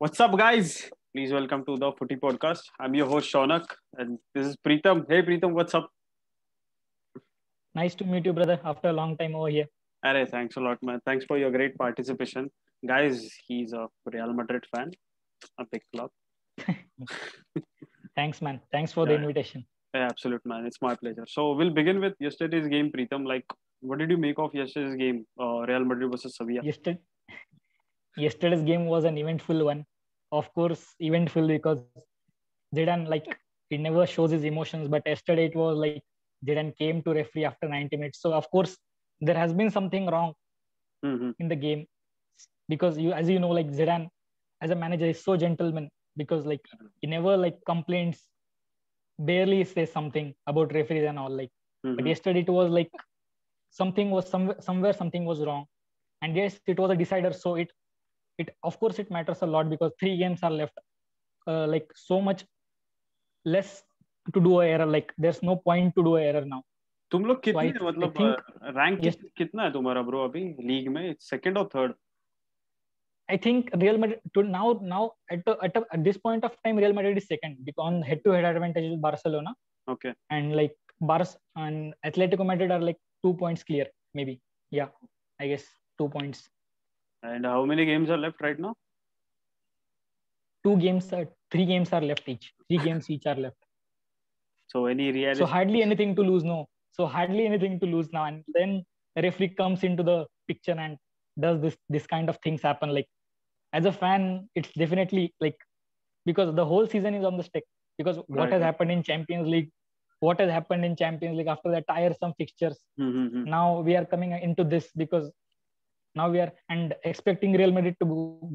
What's up, guys? Please welcome to the Footy Podcast. I'm your host Shaunak, and this is Preetham. Hey, Preetham, what's up? Nice to meet you, brother, after a long time over here. Arey, thanks a lot, man. Thanks for your great participation, guys. He's a Real Madrid fan, a big club. Thanks, man. Thanks for the Yeah, invitation. yeah, absolute man. It's my pleasure. So we'll begin with yesterday's game, Preetham. Like, what did you make of yesterday's game, Real Madrid versus Sevilla? Yesterday, Yesterday's game was an eventful one. Of course, eventful because Zidane, he never shows his emotions, but yesterday it was like Zidane came to referee after 90 minutes. So, of course, there has been something wrong Mm-hmm. in the game because as you know, like Zidane as a manager is so gentleman because he never complains, barely says something about referees and all. But Mm-hmm. yesterday it was like somewhere something was wrong, and yes, it was a decider. So it of course it matters a lot because 3 games are left. So much less to do a error. Like there's no point to do a error now. तुम लोग So कितने I मतलब think rank yes, कितना है तुम्हारा bro अभी league में second और third? I think Real Madrid to now at this point of time, Real Madrid is second because on head-to-head advantage with Barcelona, Okay. and like Barca and Atletico Madrid are like 2 points clear, maybe. Yeah, I guess 2 points. And how many games are left right now? 3 games are left each. 3 games each are left. So any So realistic? hardly anything to lose, no. So hardly anything to lose now, and then a referee comes into the picture and does this kind of things happen. Like as a fan, it's definitely like because the whole season is on the stake. Because what Right. has happened in Champions League, after the tiresome fixtures. Mm-hmm. Now we are coming into this because now we are and expecting Real Madrid to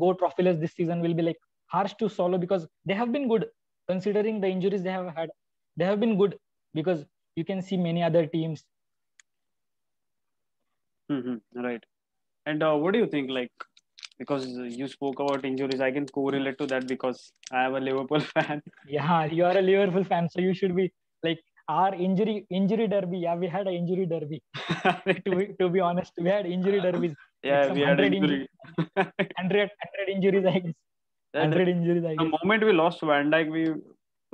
go trophyless this season will be like harsh to swallow because they have been good considering the injuries they have had. They have been good because you can see many other teams. Mm-hmm. Right. And what do you think? Like, because you spoke about injuries, I can correlate to that because I am a Liverpool fan. Yeah, you are a Liverpool fan, so you should be like our injury derby. Yeah, we had an injury derby. To be honest, we had injury derbies, like Yeah, some we had 100 injury. 100 injuries, I guess. That 100 injuries, I the guess. moment we lost Van Dijk, we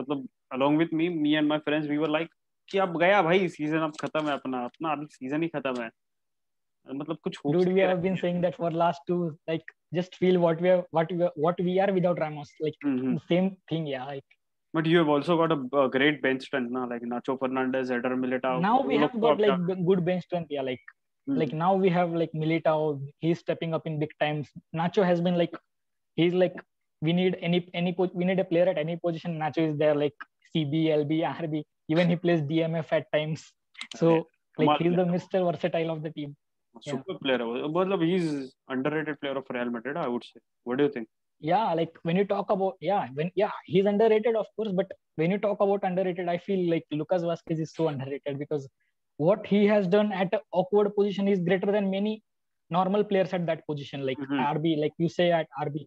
मतलब along with me and my friends, we were like कि अब गया भाई season अब खत्म है अपना अपना अभी सीजन ही खत्म है मतलब कुछ होप्स Dude, we नहीं have been saying that for last two. Like, just feel what we are without Ramos. Like रहे. the same thing, yeah. Like But you have also got a great bench strength now, like Nacho Fernandez, Eder Militao. now we वो लोग have को got अब क्या? good bench strength, yeah. Like hmm, now we have like Militao. He's stepping up in big times. Nacho has been like he's like we need we need a player at any position. Nacho is there like CB, LB, RB. Even he plays DMF at times. अरे So like कमाल he's the player, Mr. Versatile of the team. Yeah. super player है वो. मतलब he's underrated player of Real Madrid, I would say. What do you think? Yeah, like when you talk about he's underrated, of course, but when you talk about underrated, I feel like Lucas Vasquez is so underrated because what he has done at an awkward position is greater than many normal players at that position, like Mm-hmm. RB, like you say at RB.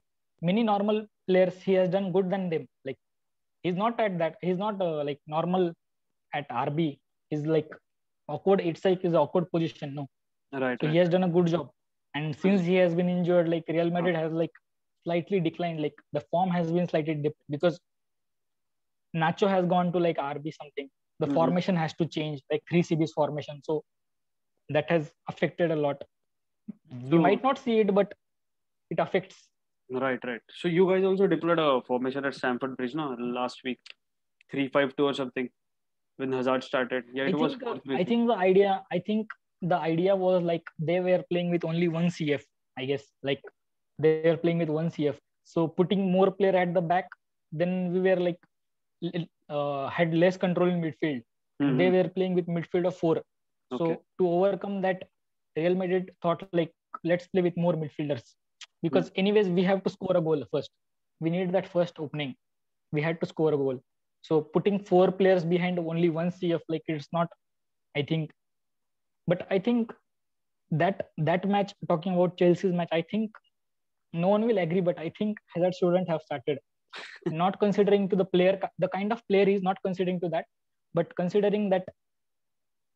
Many normal players he has done good than them. Like he's not like normal at RB. He's like awkward. It's like his awkward position. No, Right, so he right. has done a good job. And since he has been injured, like Real हाँ, Madrid has like slightly declined. Like the form has been slightly dipped because Nacho has gone to like RB something. The mm-hmm. formation has to change, like 3 CBs formation. So that has affected a lot. We So might not see it, but it affects. right, right. So you guys also deployed a formation at Stamford Bridge, no, last week, 3-5-2 or something when Hazard started. Yeah, it was fourth I basically. think the idea was like they were playing with only one CF, I guess. Like they were playing with one CF. So putting more player at the back, then we were like had less control in midfield, and Mm-hmm. they were playing with midfield of four. Okay. So to overcome that, Real Madrid thought like let's play with more midfielders because Mm. anyways we have to score a goal first. We need that first opening. We had to score a goal. So putting 4 players behind only one CF, like it's not. I think, but I think that match, talking about Chelsea's match, I think no one will agree, but I think Hazard shouldn't have started. Not considering to the player, the kind of player he's not considering to that, but considering that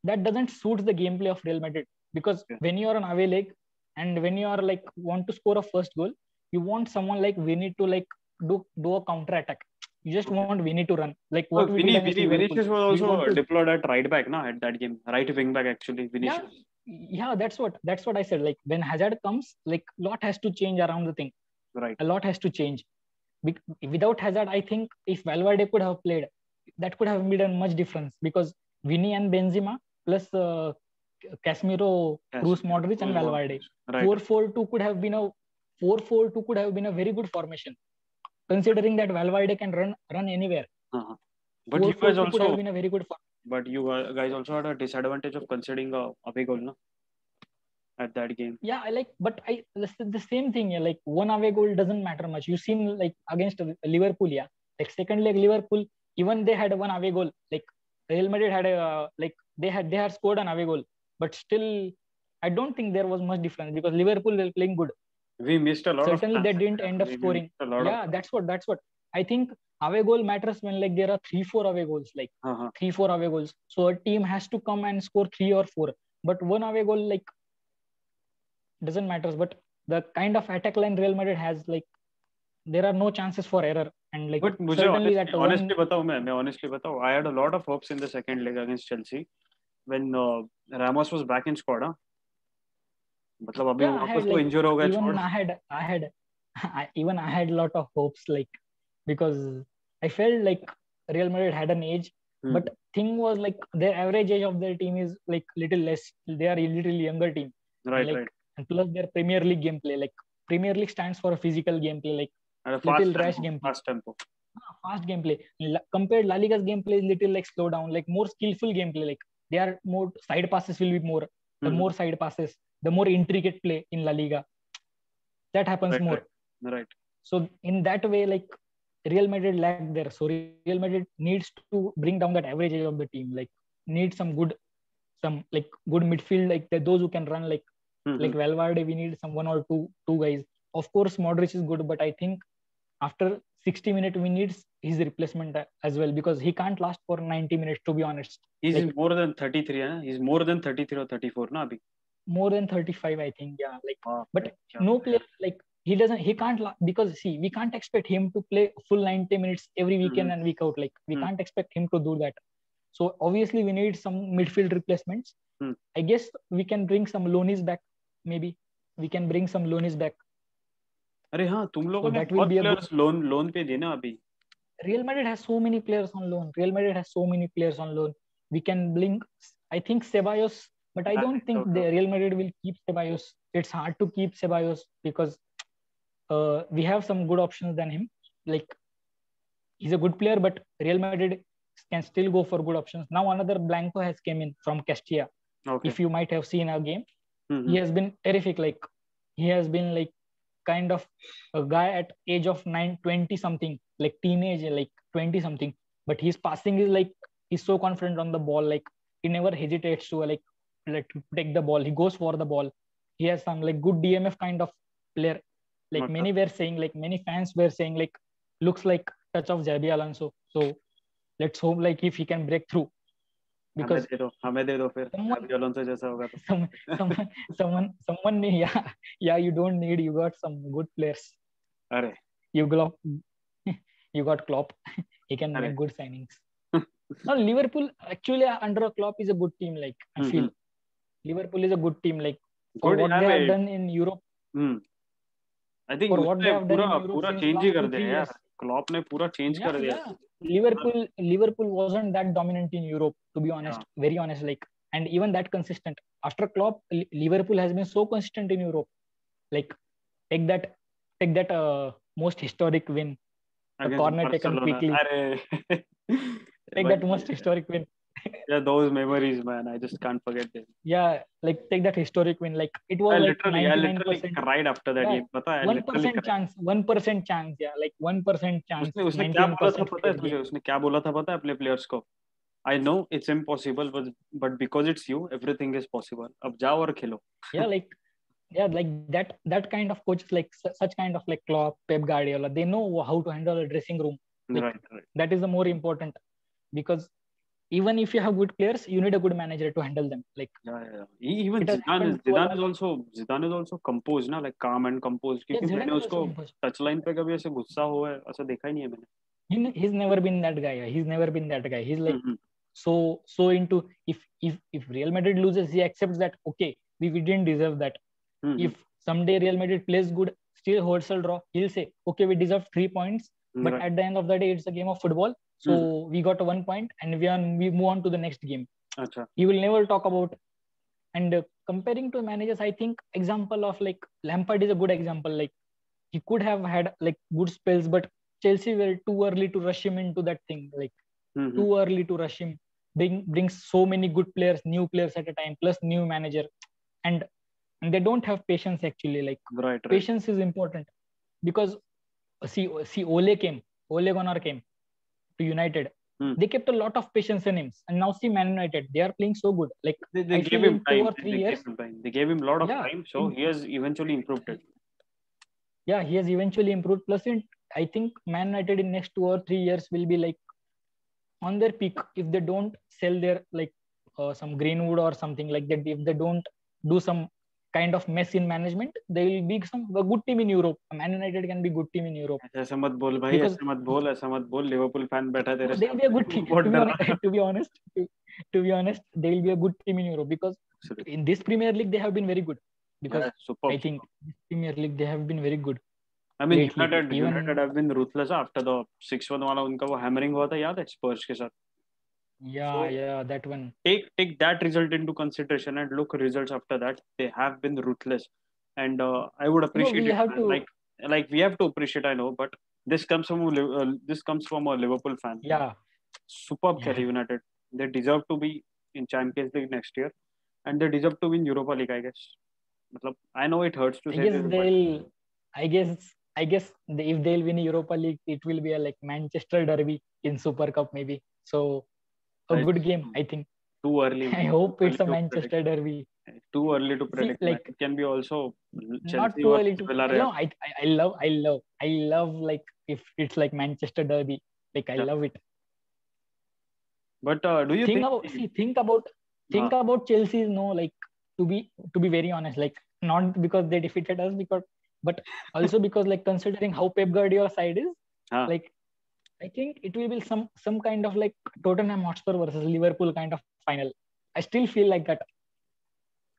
that doesn't suit the gameplay of Real Madrid. Because Yeah. when you are an away leg and when you are like want to score a first goal, you want someone like Vinny to like do a counter attack. You just want Vinny to run, like what we did against Liverpool. Vinicius was also deployed at right back, na, at that game, right wing back actually. Vinicius. Yeah, that's what I said. Like when Hazard comes, like lot has to change around the thing. Right. A lot has to change. Without Hazard, I think if Valverde could have played, that could have made a much difference, because Vinny and Benzema plus Casemiro, Kroos, Modric, and Valverde. Right. 4-4-2 could have been a 4-4-2 could have been a very good formation, considering that Valverde can run anywhere. But you guys also could have been a very good formation. But you guys also had a disadvantage of conceding a away goal, no? At that game. Yeah, the same thing. Yeah, like one away goal doesn't matter much. You seen like against Liverpool, yeah. Like second leg Liverpool, even they had one away goal. Like Real Madrid had they had scored an away goal, but still, I don't think there was much difference, because Liverpool were playing good. We missed a lot. Certainly, they didn't end up scoring. Yeah, that's what. I think away goal matters when like there are 3-4 away goals, like 3-4 away goals. So a team has to come and score 3 or 4. But one away goal like doesn't matter. But the kind of attack line Real Madrid has, like there are no chances for error. And like but certainly honestly बताऊं, I had a lot of hopes in the second leg against Chelsea when Ramos was back in squad. मतलब अभी वापस तो इंजर हो गया. Even I had a lot of hopes, like because I felt like Real Madrid had an edge, but thing was like their average age of their team is like little less. They are a little younger team, right. And plus their Premier League gameplay, like Premier League stands for a physical gameplay, like little rash gameplay, fast gameplay. Compared La Liga's gameplay is little like slow down, like more skillful gameplay. Like they are more side passes will be more. The more side passes, the more intricate play in La Liga. That happens more. Right. So in that way, like Real Madrid lacked there. So Real Madrid needs to bring down that average age of the team. Like need some good midfield, like those who can run, like Valverde. We need some one or two guys. Of course, Modric is good, but I think after 60 minutes we need his replacement as well, because he can't last for 90 minutes, to be honest. He's like, more than 33. He's more than 33 or 34 na abhi. More than 35, I think. Yeah, like but no player, like he can't, because see, we can't expect him to play full 90 minutes every weekend and week out. Like we can't expect him to do that. So obviously we need some midfield replacements. I guess we can bring some loanies back. Maybe we can bring some loanies back. अरे हाँ, तुम लोगों ने बहुत players loan पे दिए ना अभी. Real Madrid has so many players on loan. We can bring, I think, Ceballos, but I don't think the Real Madrid will keep Ceballos. It's hard to keep Ceballos because we have some good options than him. Like he's a good player, but Real Madrid can still go for good options. Now another Blanco has came in from Castilla. Okay. If you might have seen our game, he has been terrific. Like he has been like kind of a guy at age of 20 something, like teenage, like 20 something, but his passing is like, he's so confident on the ball. Like he never hesitates to like take the ball. He goes for the ball. He has some like good DMF kind of player. Like many fans were saying like looks like touch of Xabi Alonso. So let's hope like if he can break through. Because हमें दे दो फिर Xabi Alonso जैसा होगा तो. someone yeah, you don't need, you got some good players. अरे you got Klopp. He can make good signings. No, Liverpool actually under Klopp is a good team. Like I feel Liverpool is a good team. Like for what they have done in Europe. I think for what they have done in Europe, पूरा change ही कर दिया यार. Klopp ने पूरा change कर दिया. Liverpool wasn't that dominant in Europe, to be honest, very honest. Like, and even that consistent. After Klopp, Liverpool has been so consistent in Europe. Like, take that most historic win, a corner taken quickly. Take that most historic win. Yeah, those memories, man. I just can't forget them. Yeah, like take that historic win. Like it was like 99%. Cried after that. Yeah, पता है. 1% chance. 1% chance. Yeah, like 1% chance. उसने क्या बोला था पता है तुझे? उसने क्या बोला था पता है अपने players को? I know it's impossible, but because it's you, everything is possible. अब जाओ और खेलो. like that kind of coaches, like such kind of like Klopp, Pep Guardiola, they know how to handle a dressing room. Like, right. That is the more important, because even if you have good players, you need a good manager to handle them. Like even Zidane is also composed ना, like calm and composed, क्योंकि मैंने उसको touch line पे कभी ऐसे गुस्सा हुआ है ऐसा देखा ही नहीं है मैंने. He's never been that guy. He's like so into, if Real Madrid loses, he accepts that, okay, we didn't deserve that. If someday Real Madrid plays good, still holds a draw, he'll say, okay, we deserve 3 points, but at the end of the day, it's a game of football. So we got 1 point and we move on to the next game. Achha. He will never talk about. And comparing to managers, I think example of like Lampard is a good example. Like he could have had like good spells, but Chelsea were too early to rush him into that thing. Like too early to rush him. Bring so many good players, new players at a time, plus new manager, and they don't have patience actually. Like patience is important, because see Ole Gunnar came to United. They kept a lot of patience in him, and now see Man United, they are playing so good. Like they gave him time. 2 or 3 years. They gave him a lot of time, so he has eventually improved it. Yeah, he has eventually improved. Plus, I think Man United in next 2 or 3 years will be like on their peak if they don't sell their like some Greenwood or something like that. If they don't do some kind of mess in management, they will be a good team in Europe. Man United can be good team in Europe. ऐसा मत बोल भाई, ऐसा मत बोल. Liverpool fan बैठा तेरे साथ. They will be a good team. To be honest, they will be a good team in Europe, because in this Premier League they have been very good. Because I think this Premier League they have been very good. I mean, United have been ruthless after the 6-1 वाला उनका वो hammering हुआ था, याद है Spurs के साथ. Yeah, that one. Take that result into consideration and look results after that. They have been ruthless, and I would appreciate it. Like we have to appreciate, I know, but this comes from a Liverpool fan. Yeah. Superb United. They deserve to be in Champions League next year, and they deserve to win Europa League, I guess. I know it hurts to say this. I guess if they'll win Europa League, it will be a like Manchester derby in Super Cup maybe. So a good game, I think. Too early. I hope it's a Manchester derby. Too early to predict. Like it can be also Chelsea, not too early to. No, I love like if it's like Manchester derby. Like I love it. But do you think about Chelsea? No, like to be very honest, like not because they defeated us, but also because like considering how Pep Guardiola's side is, like I think it will be some kind of like Tottenham Hotspur versus Liverpool kind of final. I still feel like that.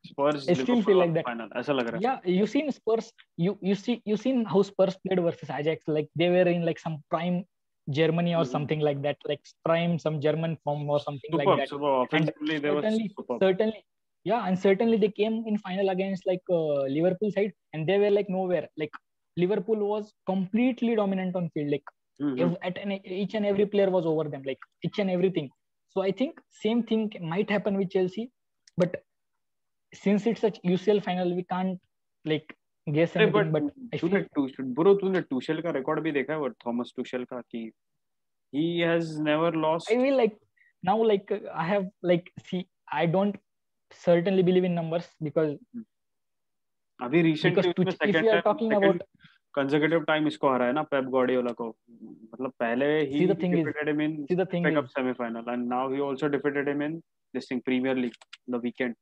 Spurs. I still feel like that. Final. ऐसा लग रहा है. Yeah, you seen Spurs. You seen how Spurs played versus Ajax. Like they were in like some prime Germany or something like that. Like prime some German form or something like that. Offensively, they were certainly. Yeah, and certainly they came in final against like Liverpool side, and they were like nowhere. Like Liverpool was completely dominant on field. Like each and every player was over them. Like each and everything. So I think same thing might happen with Chelsea, but since it's such UCL final, we can't like guess anything. But तूने Tuchel का record भी देखा है, वो Thomas Tuchel का कि he has never lost. I will like now like I have like I don't certainly believe in numbers because अभी recently if you are talking about consecutive time इसको हराया है ना Pep Guardiola को. मतलब पहले he defeated him in FA Cup semi-final, and now he also defeated him in this thing Premier League the weekend.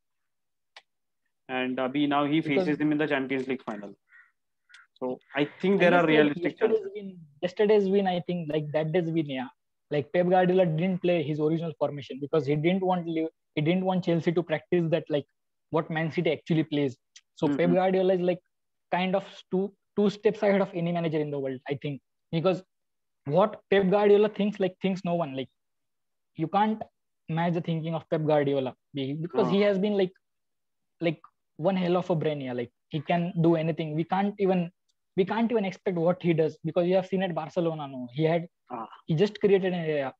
And now he faces him in the Champions League final. So I think there are realistic chances. Yesterday's win, I think like that day's win, yeah. Like Pep Guardiola didn't play his original formation because he didn't want Chelsea to practice that like what Man City actually plays. So Pep Guardiola is like kind of two steps ahead of any manager in the world, I think, because what Pep Guardiola thinks no one. Like you can't match the thinking of Pep Guardiola because he has been like one hell of a brain. Yeah, like he can do anything. We can't even expect what he does because you have seen at Barcelona. No, he just created an area.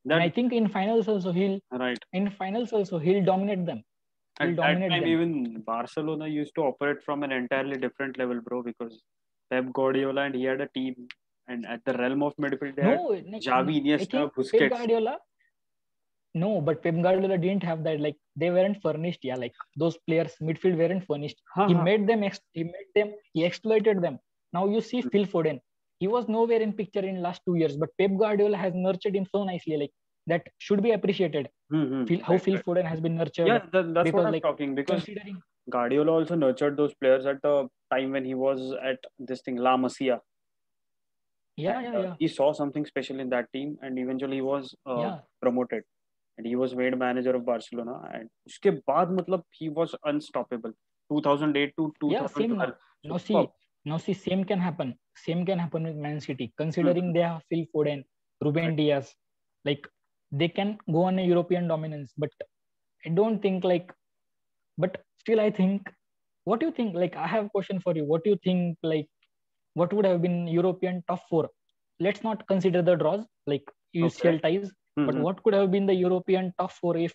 And I think in finals also he'll dominate them. At that time, even Barcelona used to operate from an entirely different level, bro, because Pep Guardiola and he had a team, and at the realm of midfield, they had Xavi, Iniesta, Busquets. But Pep Guardiola didn't have that. Like they weren't furnished. Yeah, like those players midfield weren't furnished. He made them. He exploited them. Now you see Phil Foden. He was nowhere in picture in last 2 years, but Pep Guardiola has nurtured him so nicely. Like that should be appreciated. How Phil Foden has been nurtured. Yeah, that's what I'm talking, because Guardiola also nurtured those players at the time when he was at this thing, La Masia. Yeah. He saw something special in that team, and eventually he was promoted, and he was made manager of Barcelona. And उसके बाद मतलब he was unstoppable. 2008 to 2012. Yeah, now see, same can happen. Same can happen with Man City. Considering they have Phil Foden, Ruben Diaz, like they can go on a European dominance. But I don't think like. But still, I think. What do you think? Like, I have a question for you. What do you think? Like, what would have been European top four? Let's not consider the draws, like UCL ties. But what could have been the European top four if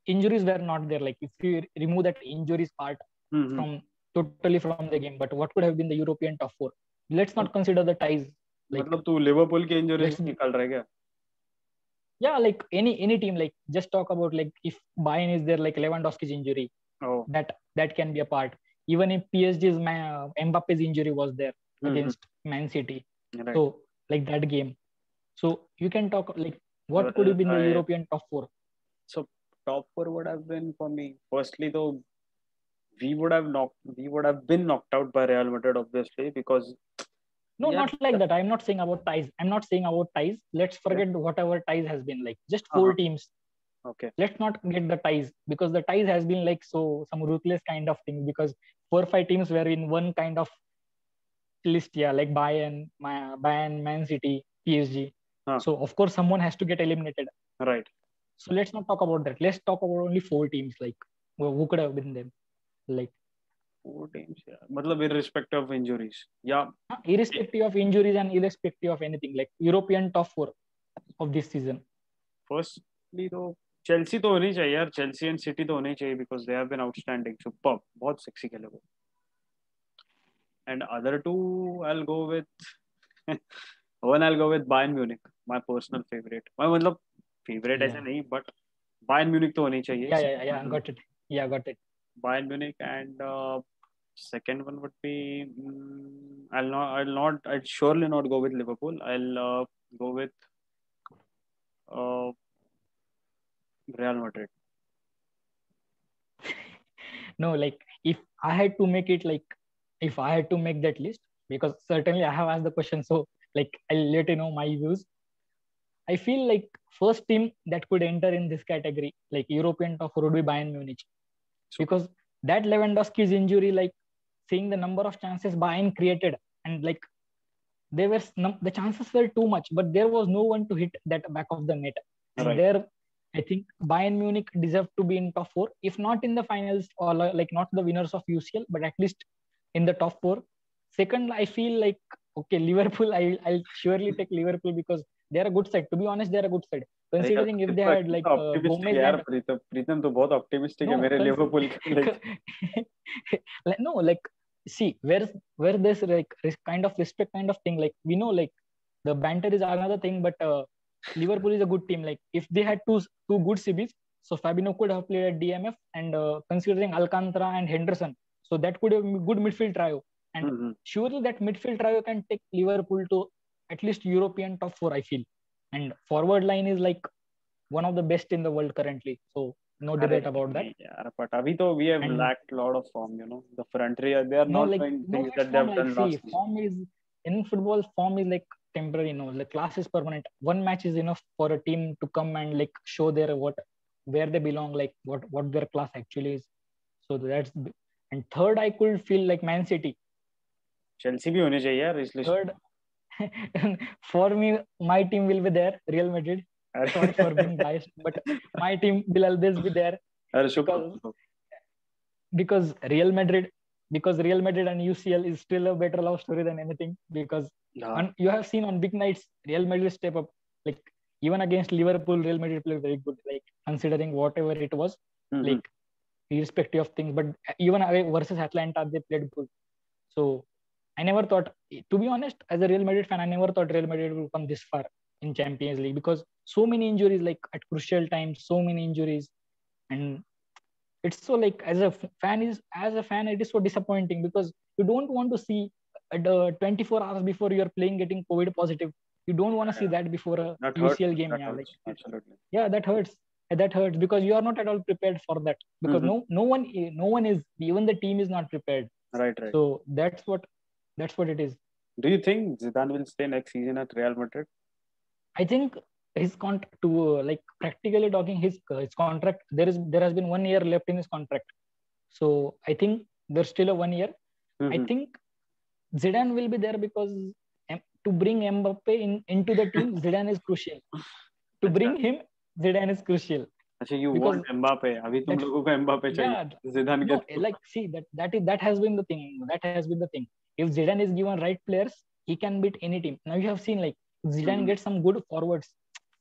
injuries were not there? Like, if you remove that injuries part from totally from the game, but what could have been the European top four? Let's not consider the ties. Like, मतलब तू Liverpool के injuries निकाल रहा है क्या? Yeah, like any team, like just talk about like if Bayern is there, like Lewandowski's injury, that can be a part. Even if PSG's Mbappe's injury was there against Man City, so like that game. So you can talk like what could have been the European top four? So top four would have been for me. Firstly, though, we would have been knocked out by Real Madrid, obviously, because. No, not like that. I'm not saying about ties. Let's forget whatever ties has been, like just four teams. Okay. Let's not get the ties, because the ties has been like some ruthless kind of thing, because 4 or 5 teams were in one kind of list. Yeah, like Bayern, Man City, PSG. So of course someone has to get eliminated. Right. So let's not talk about that. Let's talk about only 4 teams. Like who could have been them? Like 4 teams, yeah. Matlab irrespective of injuries. Yeah. Irrespective of injuries and irrespective of anything, like European top 4 of this season. Firstly, though, Chelsea तो होनी चाहिए यार. Chelsea and City तो होनी चाहिए, because they have been outstanding. Superb. बहुत sexy खेले वो. And other two, I'll go with Bayern Munich, my personal favorite. My मतलब favorite ऐसा नहीं, but Bayern Munich तो होनी चाहिए. Yeah, got it. Yeah, got it. Bayern Munich, and second one would be I'd surely not go with Liverpool. I'll go with Real Madrid. No, like if I had to make that list, because certainly I have asked the question, so like I'll let you know my views. I feel like first team that could enter in this category, like European top four, would be Bayern Munich, because that Lewandowski's injury, like seeing the number of chances Bayern created, and like the chances were too much, but there was no one to hit that back of the net. And there, I think Bayern Munich deserved to be in top 4, if not in the finals, or like not the winners of UCL, but at least in the top 4. Second, I feel like okay, Liverpool. I'll surely take Liverpool, because they're a good side. To be honest, they're a good side. Considering if they had like Gomez and Pritam तो बहुत optimistic है मेरे Liverpool के. No, like see where there's like kind of respect kind of thing. Like we know like the banter is another thing, but Liverpool is a good team. Like if they had two good CBs, so Fabinho could have played at DMF, and considering Alcantara and Henderson, so that could have been a good midfield trio. And surely that midfield trio can take Liverpool to at least European top 4, I feel. And forward line is like one of the best in the world currently. So no debate about that. Yeah, but abhi to we have lacked a lot of form, The front three, they are not doing things that they have done last season. Form is, in football, form is like temporary, The class is permanent. One match is enough for a team to come and like show where they belong, like what their class actually is. So that's, and third, I could feel like Man City. Chelsea भी होने चाहिए यार इस list. Third, for me, my team will be there, Real Madrid. Sorry for being biased, but my team will always be there. Because Real Madrid and UCL is still a better love story than anything. Because you have seen on big nights, Real Madrid step up. Like even against Liverpool, Real Madrid played very good. Like considering whatever it was, like irrespective of things. But even away versus Atlanta, they played good. So I never thought, to be honest, as a Real Madrid fan, I never thought Real Madrid would come this far in Champions League, because so many injuries, like at crucial times, so many injuries. And it's so like, as a fan, it is so disappointing, because you don't want to see 24 hours before you're playing getting COVID positive. You don't want to see that before a that UCL game. That hurts. Absolutely. Yeah, that hurts. That hurts because you are not at all prepared for that. Because no one is, even the team is not prepared. Right. So that's what it is. Do you think Zidane will stay next season at Real Madrid? I think his contract, like practically talking, his contract, there has been 1 year left in his contract. So I think there's still a 1 year. I think Zidane will be there because to bring Mbappe into the team, Zidane is crucial. To bring him, Zidane is crucial. Actually, you want Mbappe? अभी तुम लोगों को Mbappe चाहिए. Zidane no, like see that has been the thing. That has been the thing. If Zidane is given right players, he can beat any team. Now you have seen like Zidane gets some good forwards.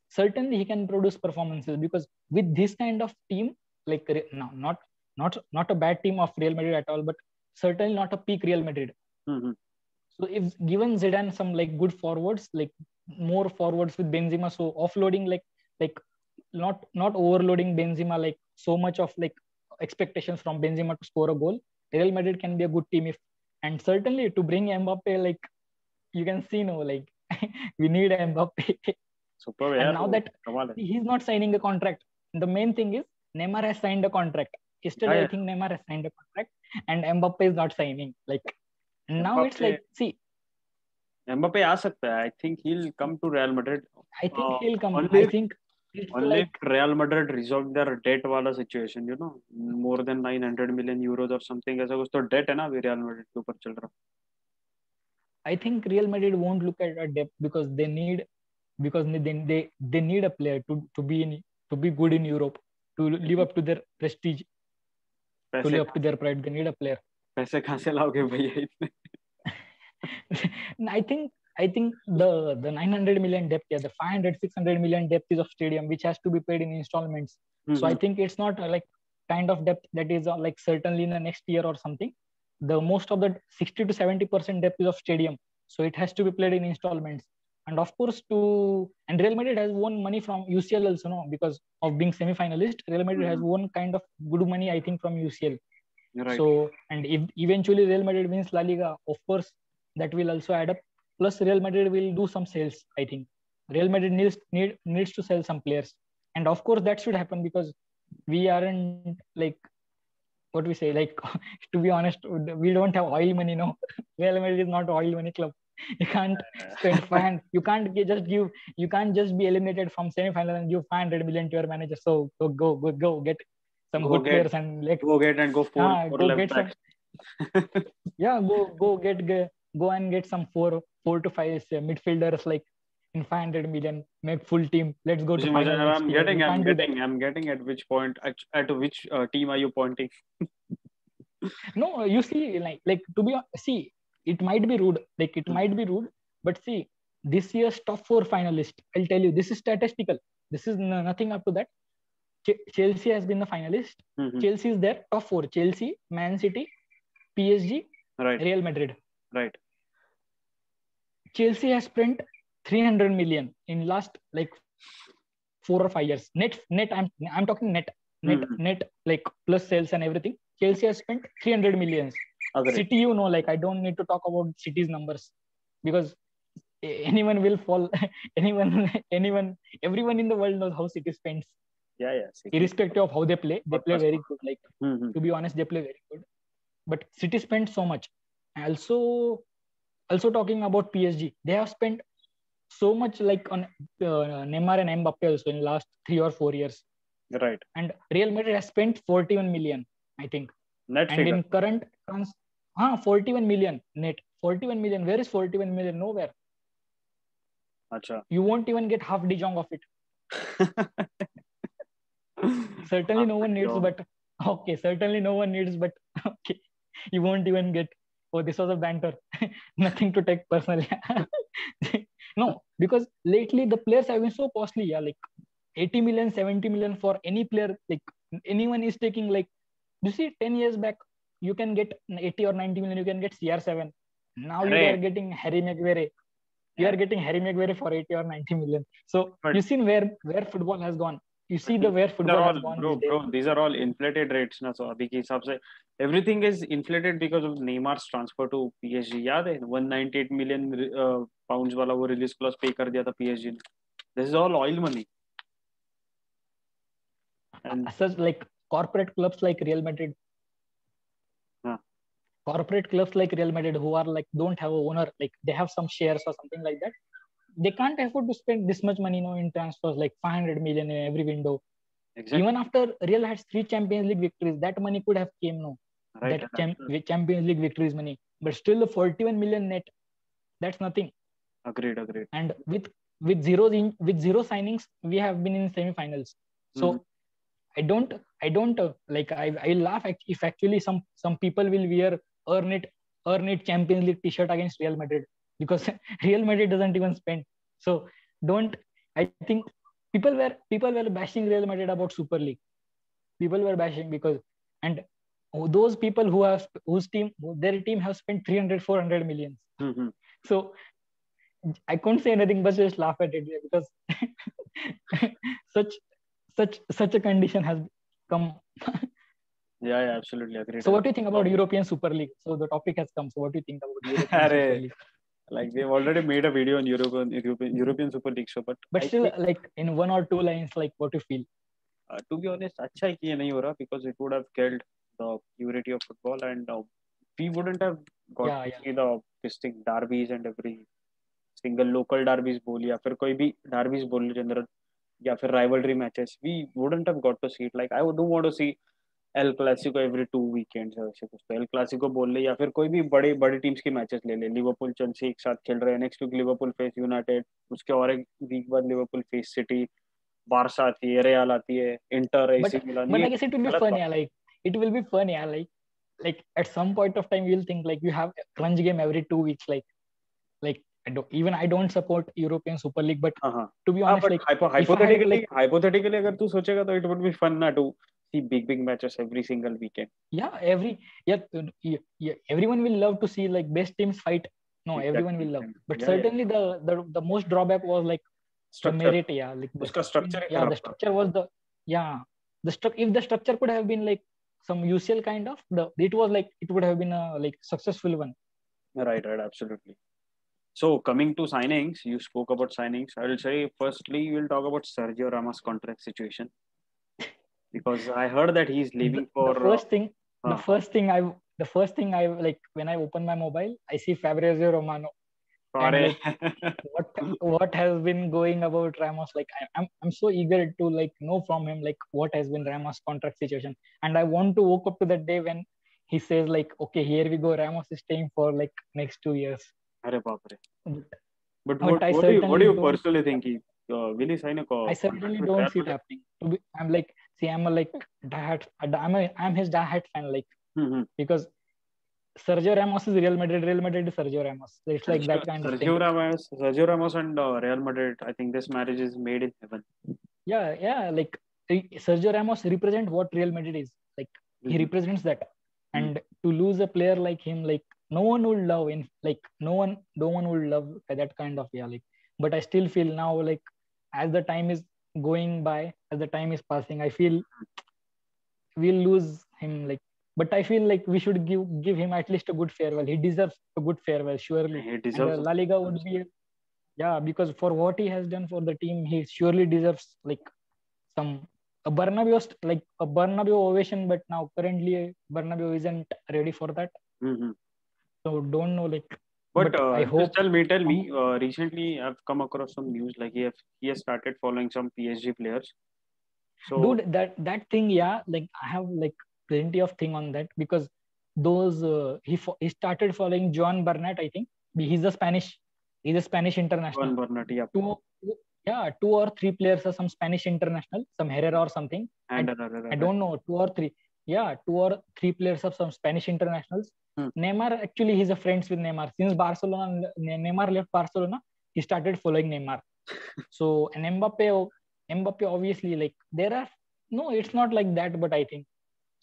Certainly he can produce performances because with this kind of team, like no, not a bad team of Real Madrid at all, but certainly not a peak Real Madrid. So if given Zidane some like good forwards, like more forwards with Benzema, so offloading like not overloading Benzema, like so much of like expectations from Benzema to score a goal, Real Madrid can be a good team. And certainly to bring Mbappe, like you can see like we need Mbappe. Super, and now that he's not signing a contract, the main thing is Neymar has signed a contract. Yesterday, I think Neymar has signed a contract and Mbappe is not signing. Like now Mbappe, it's like, see, Mbappe आ सकता है. I think he'll come to Real Madrid. I think he'll come. Only, I think only if Real Madrid resolve their debt वाला situation, you know, more than 900 million euros or something. ऐसा कुछ तो debt है ना अभी Real Madrid के ऊपर चल रहा. I think Real Madrid won't look at a debt because they need a player to be good in Europe, to live up to their prestige, to live up to their pride. They need a player. पैसे कहाँ से लाओगे भैया इतने? I think the 900 million debt, the 500-600 million debt is of stadium, which has to be paid in installments. So I think it's not like kind of debt that is like certainly in the next year or something. The most of the 60 to 70% debt is of stadium, so it has to be played in installments. And of course, and Real Madrid has won money from UCL also, no, because of being semi-finalist. Real Madrid has won kind of good money, I think, from UCL. Right. So, and if eventually Real Madrid wins La Liga, of course, that will also add up. Plus, Real Madrid will do some sales, I think. Real Madrid needs to sell some players. And of course, that should happen because we aren't like, what we say, like, to be honest, we don't have oil money, no. Real Madrid is not an oil money club. You can't spend you can't just be eliminated from semi-final and give 500 million to your manager. So go get some good players and like go left back. Go and get some 4 to 5 midfielders like in 500 million, make full team. Let's go to final. I'm getting at which point, at which team are you pointing? No, you see, like to be see, it might be rude, but see, this year's top 4 finalist, I'll tell you, this is statistical. This is nothing up to that. Chelsea has been the finalist. Chelsea is there, top 4. Chelsea, Man City, PSG, Real Madrid. Right. Chelsea has spent 300 million in last like 4 or 5 years. Net. I'm talking net, like plus sales and everything. Chelsea has spent 300 millions. Agreed. City, you know, like I don't need to talk about City's numbers because anyone will fall. everyone in the world knows how City spends. Yeah. City. Irrespective of how they play very good. Like to be honest, they play very good. But City spent so much. Also talking about PSG, they have spent so much like on Neymar and Mbappe also in the last 3 or 4 years. Right. And Real Madrid has spent 41 million, I think. Net and figure. In current 41 million net. 41 million. Where is 41 million? Nowhere. Achha. You won't even get half De Jong of it. Certainly no one needs, but okay. Certainly no one needs, but okay. You won't even get. Oh, this was a banter. Nothing to take personally. No, because lately the players have been so costly. Yeah, like 80 million, 70 million for any player. Like anyone is taking like, you see, 10 years back, you can get 80 or 90 million. You can get CR7. Now you are getting Harry Maguire. You are getting Harry Maguire for 80 or 90 million. So you see where football has gone. You see where football has gone. Bro, these are all inflated rates. Na? So abhi ke hisab se, everything is inflated because of Neymar's transfer to PSG. याद है 198 million pounds वाला वो release clause पे कर दिया था PSG ने. This is all oil money. And such like corporate clubs like Real Madrid, corporate clubs like Real Madrid who are like don't have a owner, like they have some shares or something like that. They can't afford to spend this much money, in transfers, like 500 million in every window. Exactly. Even after Real has 3 Champions League victories, that money could have came, right, that Champions League victories money. But still, the 41 million net, that's nothing. Agreed. And with zero signings, we have been in semi-finals. So I don't like I laugh if actually some people will wear earn it Champions League t-shirt against Real Madrid, because Real Madrid doesn't even spend. So I think people were bashing Real Madrid about Super League. People were bashing because, and those people whose team have spent 300-400 millions. So I couldn't say anything but just laugh at it, because such a condition has come. Yeah, absolutely agree. So what do you think about European Super League? So the topic has come. So what do you think about European Super League? Like they've already made a video on European Super League show, but still think, like in 1 or 2 lines, like what do you feel? To be honest, अच्छा है कि ये नहीं हो रहा, because it would have killed the purity of football, and we wouldn't have got to see the distinct derbies and every single local derbies बोल या फिर कोई भी derbies बोल जनरल या फिर rivalry matches. We wouldn't have got to see it. Like I don't want to see El Clasico every 2 weekends ऐसे कुछ. तो एल क्लासिको बोल ले, या फिर कोई भी बड़ी टीम्स की मैचेस ले ले. लिवरपूल चेल्सी एक साथ खेल रहे हैं, next week Liverpool face United, उसके और एक वीक बाद लिवरपूल फेस सिटी, बारसा आती है, रियल आती है, inter, AC Milan. But I guess it will be fun, yeah. Like it will be fun, yeah. Like at some point of time you'll think like you have a crunch game every 2 weeks. Like I don't support European Super League, but to be honest, like hypothetically अगर तू सोचेगा तो it would be fun ना to see big matches every single weekend. Yeah, everyone will love to see like best teams fight. No, exactly. Everyone will love. But certainly the most drawback was like structure. The merit, yeah. Like उसका structure the structure was if the structure could have been like some UCL kind of, it would have been a like successful one. Right, absolutely. So coming to signings, you spoke about signings. I will say firstly we'll talk about Sergio Ramos' contract situation, because I heard that he's leaving for. The first thing I like when I open my mobile, I see Fabrizio Romano. And, like, what has been going about Ramos? Like I'm so eager to like know from him like what has been Ramos' contract situation, and I want to wake up to that day when he says like, okay, here we go, Ramos is staying for like next 2 years. But what do you personally think? Will he sign a call? I certainly don't see it happening. I'm his diehard fan, like because Sergio Ramos is Real Madrid is Sergio Ramos. It's like that kind of thing. Sergio Ramos and Real Madrid, I think this marriage is made in heaven. Yeah. Like Sergio Ramos represents what Real Madrid is. Like he represents that. And to lose a player like him, like no one would love him. Like no one would love that kind of like. But I still feel now, like as the time is going by, as the time is passing, I feel we'll lose him. Like, but I feel like we should give him at least a good farewell. He deserves a good farewell, surely. He deserves. And La Liga would be, because for what he has done for the team, he surely deserves like a Bernabeu ovation. But now currently Bernabeu isn't ready for that. So don't know, like. But I hope. Tell me. Recently, I've come across some news like he has started following some PSG players. So dude, that thing, like I have like plenty of thing on that, because those he started following Joan Bernat. I think he's a Spanish international. Joan Bernat, yeah. 2 or 3 players are some Spanish international, some Herrera or something. I don't know, 2 or 3. Yeah, 2 or 3 players of some Spanish internationals. Neymar, actually, he's a friends with Neymar. Since Neymar left Barcelona, he started following Neymar. So, and Mbappe, obviously, like it's not like that, but I think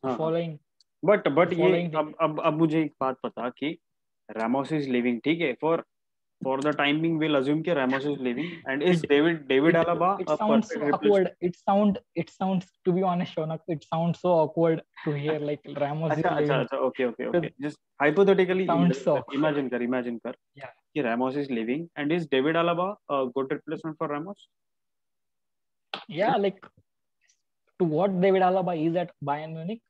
following. But ये अब मुझे एक बात पता कि Ramos is leaving, ठीक है? For the time being, we'll assume that Ramos is leaving, and is David Alaba a sounds so awkward. It sounds, to be honest, Shaunak, it sounds so awkward to hear like Ramos is leaving. Okay. Just hypothetically, imagine kar. कि Ramos is leaving, and is David Alaba a good replacement for Ramos? Yeah, like to what David Alaba is at Bayern Munich,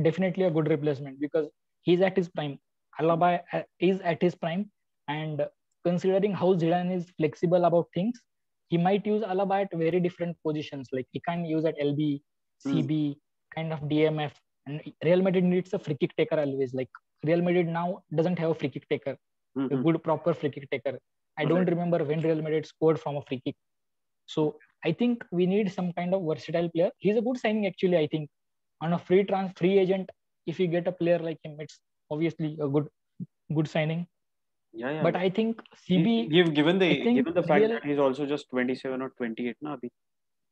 definitely a good replacement because he's at his prime. Alaba is at his prime, and considering how Zidane is flexible about things, he might use Alaba at very different positions. Like he can't use at LB, CB, kind of DMF. And Real Madrid needs a free kick taker always. Like Real Madrid now doesn't have a free kick taker, a good proper free kick taker. I don't remember when Real Madrid scored from a free kick. So I think we need some kind of versatile player. He's a good signing actually. I think on a free agent, if you get a player like him, it's obviously a good signing. Yeah. But I think CB. Given the fact that he's also just 27 or 28 now.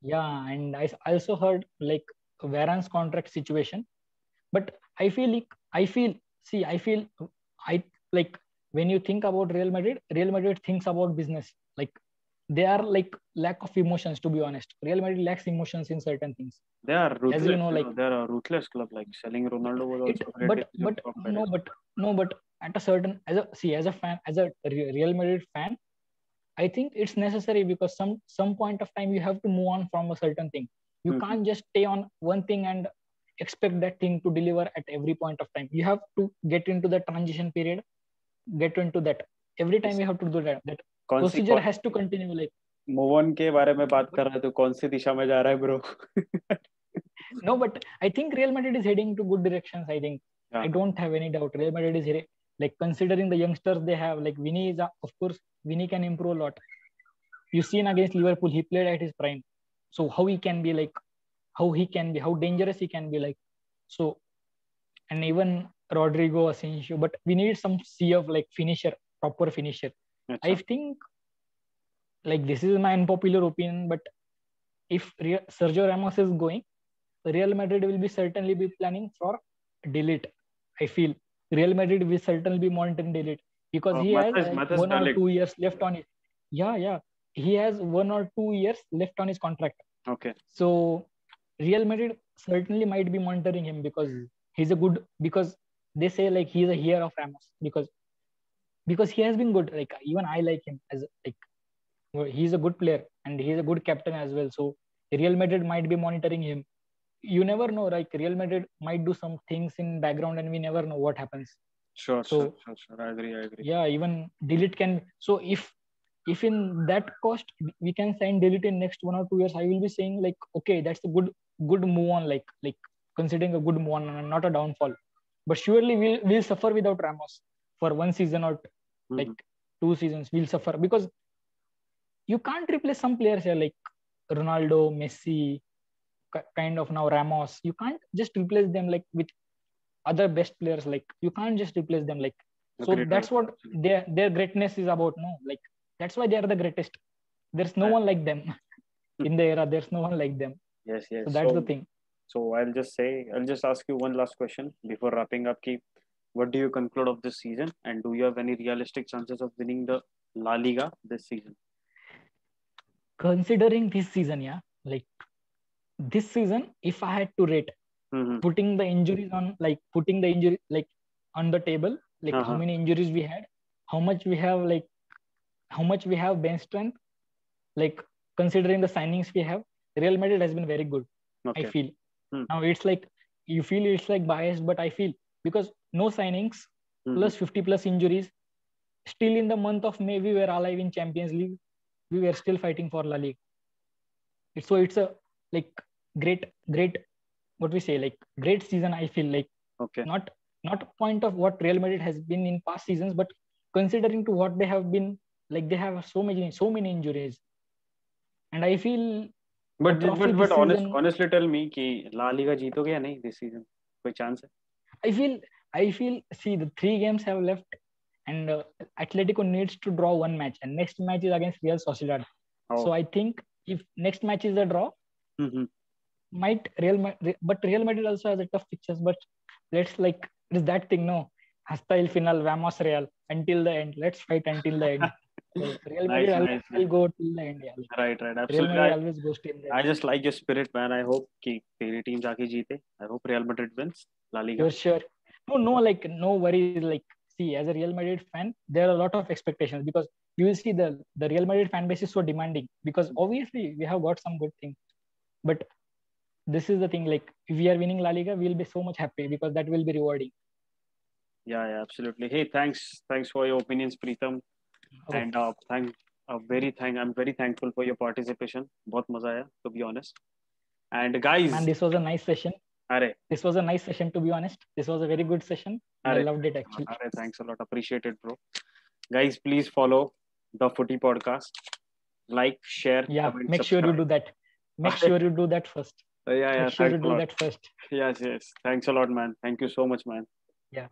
Yeah, and I also heard like Varane's contract situation. But I feel like when you think about Real Madrid thinks about business. Like they are like lack of emotions, to be honest. Real Madrid lacks emotions in certain things. They are ruthless. As you know, like they're a ruthless club. Like selling Ronaldo was also a great decision. But at a certain as a Real Madrid fan, I think it's necessary because some point of time you have to move on from a certain thing. You can't just stay on one thing and expect that thing to deliver at every point of time. You have to get into the transition period, get into that. Every time you have to do that. That procedure has to continue. Like move on के बारे में बात कर रहा है तो कौन सी दिशा में जा रहा है bro? No, but I think Real Madrid is heading to good directions. I think I don't have any doubt. Real Madrid is like considering the youngsters they have. Like Vinny is of course Vinny can improve a lot. You've seen against Liverpool, he played at his prime. So how he can be like, how dangerous he can be like. So, and even Rodrigo, Asensio, but we need some of like finisher, proper finisher. I think like this is my unpopular opinion, but if Sergio Ramos is going, Real Madrid will be certainly be planning for delete. I feel Real Madrid will certainly be monitoring delete because he has 1 or 2 years left on it. Yeah. He has 1 or 2 years left on his contract. Okay. So Real Madrid certainly might be monitoring him because because they say like he's a hero of Ramos because he has been good. Like even I like him as like he's a good player and he's a good captain as well. So Real Madrid might be monitoring him. You never know, like Real Madrid might do some things in background and we never know what happens. Sure. I agree. Yeah, even delete can. So if in that cost we can sign delete in next 1 or 2 years, I will be saying like, okay, that's a good move on, like considering a good move on and not a downfall. But surely we'll suffer without Ramos for 1 season or like 2 seasons. We'll suffer because you can't replace some players here like Ronaldo, Messi, kind of now Ramos. You can't just replace them like with other best players. Like you can't just replace them like. So that's what their greatness is about. No, like that's why they are the greatest. There's no one like them in the era. There's no one like them. Yes. So that's the thing. So I'll just ask you one last question before wrapping up. What do you conclude of this season, and do you have any realistic chances of winning the La Liga this season? Considering this season, like this season, if I had to rate, putting the injuries on the table, like how many injuries we had, how much we have bench strength, like considering the signings we have, Real Madrid has been very good. Okay. I feel now it's like you feel it's like biased, but I feel because no signings plus 50 plus injuries, still in the month of May we were alive in Champions League. We were still fighting for La Liga. So it's a like great what we say, like great season. I feel like not point of what Real Madrid has been in past seasons, but considering to what they have been, like they have so many injuries, and I feel. But honestly, tell me, कि La Liga जीतोगे या नहीं this season? कोई chance है? I feel. See, the 3 games have left, and Atletico needs to draw 1 match, and next match is against Real Sociedad. So I think if next match is a draw, but Real Madrid also has a tough fixtures. But let's it's that thing, no? Hasta el final, vamos Real until the end. Let's fight until the end. So Real Madrid always will go till the end. Right. Absolutely. Real Madrid always goes till the end. I just like your spirit, man. I hope कि तेरी team जाके जीते. I hope Real Madrid wins La Liga. For sure. No, like no worries. Like see, as a Real Madrid fan, there are a lot of expectations, because you will see the Real Madrid fan base is so demanding, because obviously we have got some good things. But this is the thing, like if we are winning La Liga, we'll be so much happy because that will be rewarding. Yeah, absolutely. Hey, thanks for your opinions, Preetham. Okay. And I'm very thankful for your participation. बहुत मजा आया, to be honest. And guys, man, this was a nice session. This was a nice session, to be honest. This was a very good session. I loved it, actually. Thanks a lot. Appreciate it, bro. Guys, please follow the Footy Podcast. Like, share, comment, make subscribe. Sure you do that. Make sure you do that first. Yeah. Make sure you do that first. Yes. Thanks a lot, man. Thank you so much, man. Yeah.